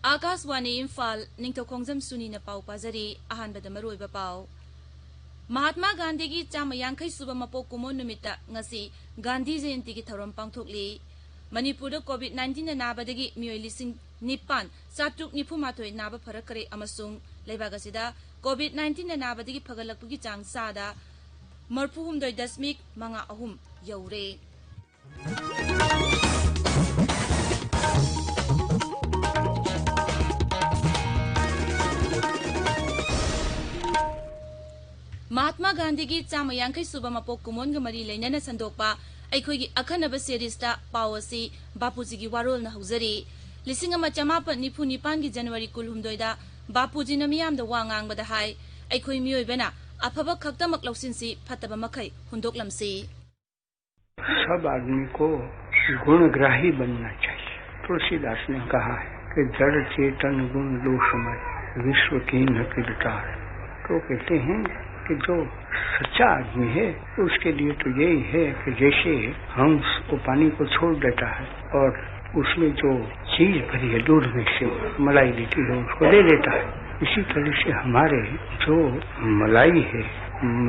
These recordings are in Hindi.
आकाशवाणी इम्फाल निंगथौखोंजम सुनीना पाउ पाजरी अहानबदा मरुइबा पाउ महात्मा गांधी की चाम यांखै सुबा मपोक कुमोन नुमिता ngasi गांधी जयंती की थौरम पांगथोकली मणिपुर कोविड-19 ना नाबदगी मियोय लिसिंग निपान सातुक निफुमाथोय नाबा फरकरे अमसुंग लेबागसिदा कोविड-19 ना नाबदगी फगलकपुगी चांग सादा मरफुहुमदोय दशमिक मंगा अहुम यौरे महात्मा गांधी की चाम यांखै सुबा मपोक कुमोन मरी लेनना संदोकपा अखोगी अखनब सेरीस्ता पावसी बापूजी की वारोल न हौजरी लिसिंग अमा चमापन निफु निपान की जनवरी कुलहुमदोयदा बापूजी न मियामदा वा ngangbada hai अखोई मियोयबना अफबा खक्तमक लौसिनसी फतबा मखै हुंदोकलमसी सब आदमी को गुणग्राही बनना चाहिए। तुलसीदास ने कहा है कि जड़ चेतन गुण दोषमय विश्व कीन किरदार। तो कहते हैं कि जो सच्चा आदमी है उसके लिए तो यही है कि जैसे हंस वो पानी को छोड़ देता है और उसमें जो चीज भरी है दूध में से मलाई देती है उसको दे देता है, इसी तरह से हमारे जो मलाई है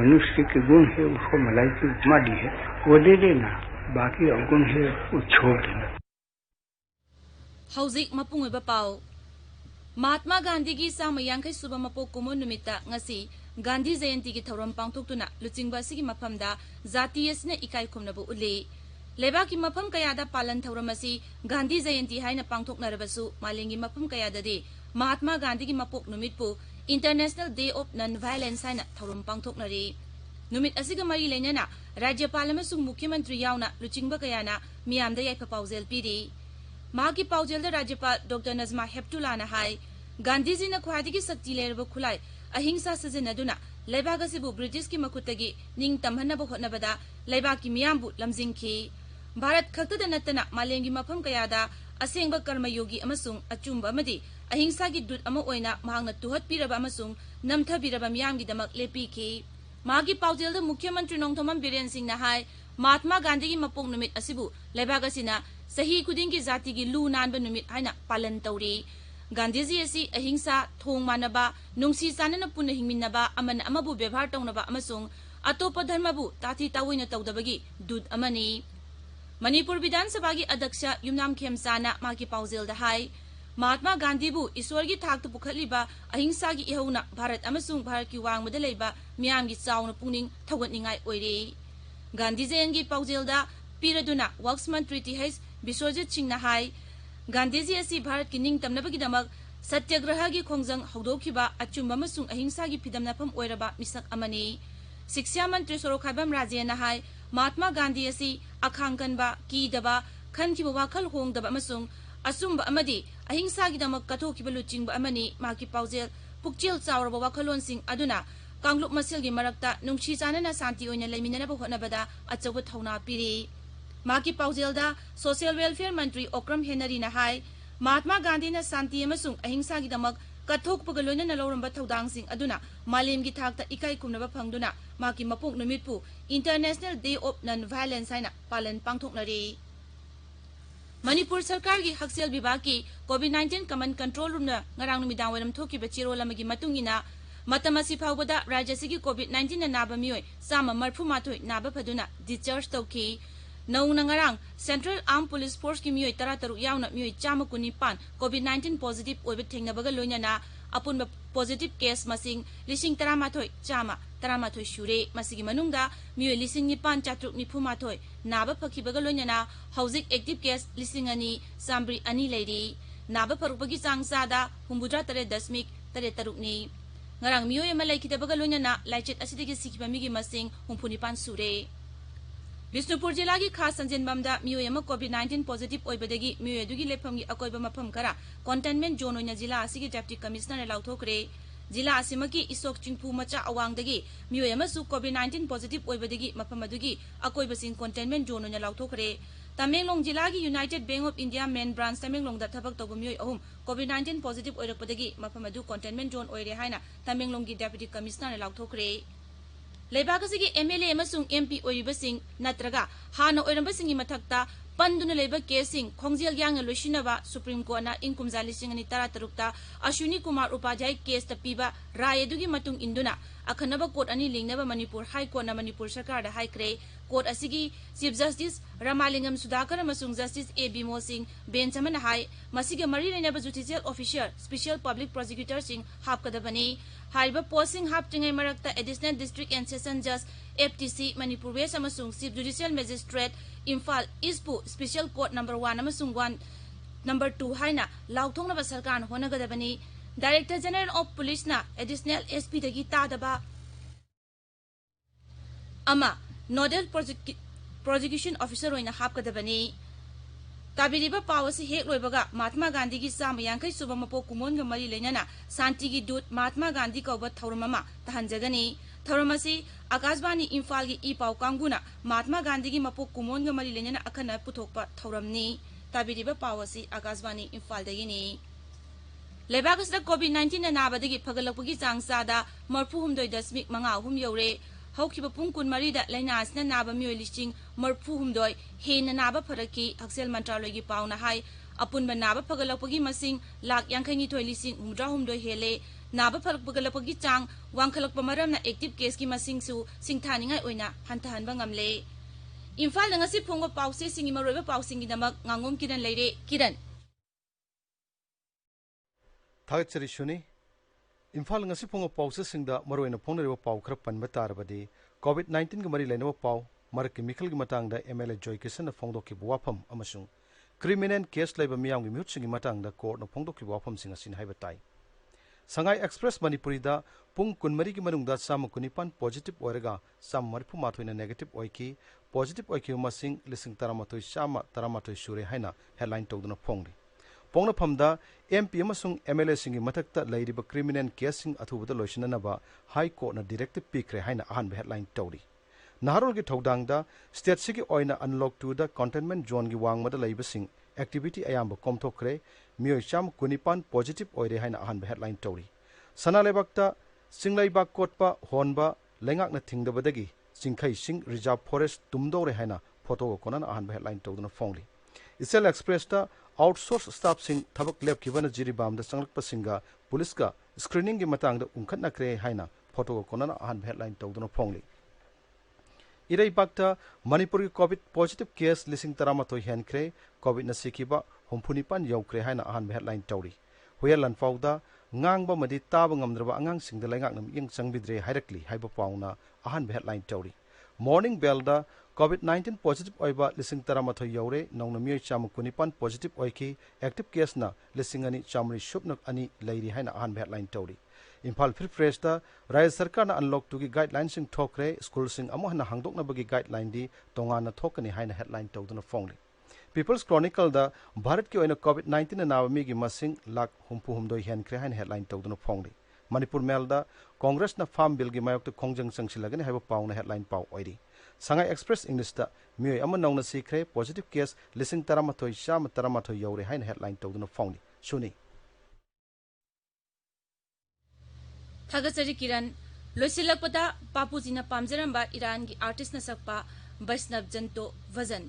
मनुष्य के गुण है उसको मलाई की उपमा दी है वो दे देना, बाकी अवगुण है वो छोड़ देना। हौजिक मपुंग पाओ महात्मा गांधी की साम यांखै सुबा मपोक कुमोन नुमिता ngasi गांधी जयंती की थौरम पांगथोकतुना लुचिंगबा सिगी मफमदा जाति असने इकाई खुमनबु उले लेबा की मफम कयादा पालन थौरम असि गांधी जयंती हाइना पांगथोकनरबसु मालेंगी मफम कयाददे महात्मा गांधी की मपोक नुमितपु international day of non violence हाइना थौरम पांगथोकनरी नुमित असिगा मरी लेनना राज्यपाल अमसुंग मुख्यमंत्री यावना लुचिंगबा कयाना मियामदा याइफा पाउजेल पीरी मागी पाउजेल राज्यपाल डॉक्टर नजमा हेप्तुलाना हाई गांधी जी न ख्वादिगी शक्ति लेरबा खुलाई अहिंसा सिजनदुना लेबाग असिबु ब्रिटिश की मखुतगी निंग तमहनबा होटनबदा लेबाग की मियामबु लमजिंगखी भारत खक्तदा नत्तना मालेंगी मफम कयादा असेंगबा कर्मयोगी अमसुंग अचुंबा अमदी अहिंसा की दूत अमा ओइना महांगना तुहत पीरबा अमसुंग नमथबीरबा मियामगी दमक लेपीखी मागी पाउजेल मुख्यमंत्री नोंगथोमम बिरेन सिंह ना हाय महात्मा गांधी की मपोक नुमित असिबु लेबाग असिना सही खुदिंग की जाति की लू नानबा नुमित हाइना पालन तौरी गांधी जी असी अहिंसा थोंग मानबा नुंसी चानना पुन हिंगमिनबा अमन अमबु व्यवहार तौनबा अमसुंग अतोप धर्मबु ताथी तावइना तौदबगी दूत अमनी मणिपुर विधानसभा की अध्यक्ष युमनाम खेमसाना मागी पाउजेल दा हाई महात्मा गांधी बु ईश्वर की थाक पुखलिबा अहिंसा की इहौना भारत अमसुंग भारत की वांगमदा लेबा मियाम की चाउना पुंगनिंग थौगतनिंगाई ओइरे गांधी जयंती की पाउजेल दा पीरदुना वर्क्स मंत्री टीएच विश्वजित सिंह ना हाई गांधी जी असी भारत की निंग तमनबगीदमक सत्याग्रह की खोंजंग हौदोखिबा अचुंबा अमसुंग अहिंसा की फिदमनाफम ओइरबा मिसक अमनी शिक्षा मंत्री सोरोखाइबम राजेना हाई महात्मा गांधी असी अखांगकनबा कीदबा खनखिबा वाखल होंगदबा अमसुंग असुंबा अमदी अहिंसा की दमक कथोखिबा लुचिंगबा अमनी माकी पाउजेल पुक्चेल चावरबा वाखलोनसिंग अदुना कांगलुप मसेलगी मरक्ता नुंगसी चानना शांति ओइना लेमिननबा होटनबदा अचौबा थौना पीरी माकी पाउजेलदा सोशल वेलफेयर मंत्री ओक्रम हेनरी ना हाई महात्मा गांधी ना शांति अमसुंग अहिंसा की दमक कथोकपग लोइनना लौरंबा थौदांगसिंग अदुना मालेम की थाकता इकाई खुमनबा फंगदुना माकी मपोक नुमितपु international day of non violence हाइना पालन पांगथोकनरी मणिपुर सरकार की हक्सेल विभाग की कोविड-19 कमन कंट्रोल रूम ngarang नुमिदांग वरम थोकिबा चिरोल अमगी मतुंगिना मतम असि फावबदा राज्य सिगी कोविड-19 ना नाबा मियोय सामा मरफु माथोय नाबा फदुना डिस्चार्ज तौखी नौना ngarang central arm police force की मियोय 13 यावना मियोय 195 कोविड-19 पॉजिटिव ओइबा थेंगनबगा लोइनना अपुनबा पॉजिटिव केस मसिंग 13,100 शुरे मसिगी मनुंगदा मियोय 9,490 नाबा फखिबगा लोइनना हौजिक एक्टिव केस 2,2 लेरी नाबा फरुपगी चांगसादा 63.3 नि ngarang miyoy ama laikidabga loinana laichet asidagi sikhiba migi masing 65 sure Bishnupur जिला की खास संजनबमदा मियोय अमा कोविड-19 पॉजिटिव ओइबदगी मियोय अदुगी लेफमगी अकोइबा मफम खरा कंटेनमेंट जोन ओइना जिला असिगी डेप्टी कमिश्नर लाउथोकरे जिला असिमकी इसोक चिंगपु मचा अवांगदगी मियोय अमासु कोविड-19 पॉजिटिव ओइबदगी मफम अदुगी अकोइबसिंग कंटेनमेंट जोन ओइना लाउथोकरे तमेंगलोंग जिला की United Bank of India main branch तमेंगलोंगदा थबक तौब मियोय अहुम कोविड-19 पॉजिटिव ओइरकपदगी मफम अदु कंटेनमेंट जोन ओइरे हाइना तमेंगलोंग की डेप्टी कमिश्नर लाउथोकरे लेबाक एमएलए एमपी ओइबसिंग नत्रगा हाना ओइरंबसिंगी मथक्ता पंदुना लेबा केसिंग खोंगजेल यांग लोइसिनबा सुप्रीम कोर्ट ना इंग कुमजा लिसिंग अनि 13 अश्विनी कुमार उपाध्याय केस ता पीबा राय दुगी मतुंग इंदुना अखनबा कोर्ट अनि लिंगनबा मणिपुर हाई कोर्ट ना मणिपुर सरकार दा हाइक्रे कोर्ट असिगी चीफ जस्टिस रमालिंगम सुधाकर अमसुंग justice A Bimol Singh bench अमना हाई मसिगे मरी लेनबा judicial officer special public prosecutor Singh हापकदबनी हाइबा पोस्टिंग हापटिंगे मरक्ता एडिशनल डिस्ट्रिक्ट एंड सेशन जज FTC मणिपुर वेस्ट अमसुंग चीफ जुडिशियल मजिस्ट्रेट इम्फाल ईस्टपु स्पेशल कोर्ट नंबर 1 अमसुंग 1 नंबर 2 हाइना लाउथोंगनबा सरकार होनगदबनी डायरेक्टर जनरल ऑफ पुलिस ना एडिशनल SP दगी तादबा अमा नोडल प्रोसिक्यूशन ऑफिसर होइना हापकदबनी ताबिरिबा पावसी हेक लोइबगा महात्मा गांधी की साम यांखै सुबा मपो कुमोन ग मरी लेना शांति की दूत महात्मा गांधी कौब थौरममा तहंजगनी थौरमसी आकाशवाणी इम्फाल की ई पाव कांगुना महात्मा गांधी की मपो कुमोन ग मरी लेना अखन पुथोकपा थौरमनी ताबिरिबा पावसी आकाशवाणी इम्फाल दगिनी लेबागसदा कोविड-19 नाबदगी फगलपगी चांगसादा 34.5 यौरे हौखिबा पुंग कुनमरीदा लैनासना नाबा मियोय लिसिंग 34 हेन नाबा फरकी हक्सेल मंत्रालयगी पावना हाई अपुनबा नाबा फगलपगी मसिंग लाख 52,000 हेले नाबा फगलपगी चांग वांखलकपा मरमना एक्टिव केस की मसिंग सु सिंगथानिंगाय ओइना हंतहनबा ngamle Imphal ngasi phongba pause singi maroiba pausingi damak ngangom kiran leire kiran थागचरी सुनी Imphal ngasi phongo pause singda maroina phongreba paw khara panba tarabadi covid-19 ga mari lainaba paw marak chemical gi matangda MLA Joy Kisan na phongdoki wafam amasung criminal case laiba miyam gi mihut singi matangda court na phongdoki wafam singa sin haiba tai Sangai Express Manipuri da pung kunmari gi manungda sam kunipan positive oiraga sam marpu mathoina negative oiki positive oiki masing lising taramatoi sama taramatoi sure haina headline tawduna phongri Pongna phamda MP amasung MLA singi mathakta lairiba criminal casing athubada loisinanaba High Court na directive pikre haina ahanba headline tawri Naharol gi thodangda state sigi oina unlock to the containment zone gi wangmada laibasing activity ayamba komthokre miyoi cham kunipan positive oire haina ahanba headline tawri Sanalebakta Singlaibak kotpa honba lengak na thingdabadagi singkhai sing reserve forest tumdore haina photo konan ahanba headline tawduna phongli Isel Express ta outsource staff sing thabak lab kibana jiribam da sanglak pasinga police ka screening gi matang da ungkhat nakre haina photo konan ahan headline tawduna phongli Irai bakta Manipur ki covid positive case lising taramatoi henkre covid na sikiba humphunipan yaukre haina ahan headline tawri hoyalan fawda ngangba madi taba ngamdraba angang singda laingak nam yeng changbidre hairakli haiba pauna ahan headline tawri Morning Bell da COVID-19 positive oiba lising taramatoi yaure nongnamioi chamukunipan positive oiki active case na lising ani chamri shupnak ani lairi haina ahan headline tawri Imphal Free Press da Rajya Sarkar na unlock to gi guidelines sing thokre school sing amahna hangdokna bagi guideline di tongana thokani haina headline tawduna phongli People's Chronicle da Bharat ki oina COVID-19 na nawami gi masing lak humpu humdoi henkre haina headline tawduna phongli Manipur Mail da Congress na farm bill gi mayok to kongjang sangsilagani haiba pauna headline paw oiri Sangai Express English da miyoi ama nongna sikre positive case lising taramatoi sham taramatoi yaure haina headline tawduna phongli suni Thagachari Kiran loisilakpada papujina pamjaramba Iran gi artist na sakpa Vaishnav Janto Vajan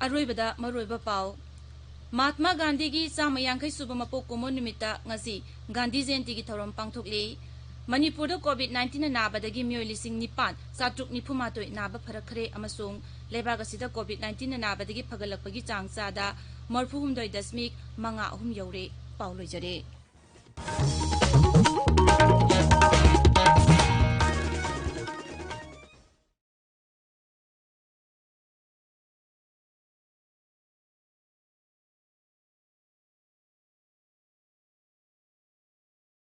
Aroibada Maroiba Pau Mahatma Gandhi gi Samayankai Subamapo Kumo Numita ngasi Gandhi Jayanti gi thorom pangthokli Manipur da COVID-19 na nabadagi miyoi lising nipan satruk nipumatoi naba pharakhre amasung lebaga sida COVID-19 na nabadagi phagalakpagi changsada 34.5 yaure pauloi jare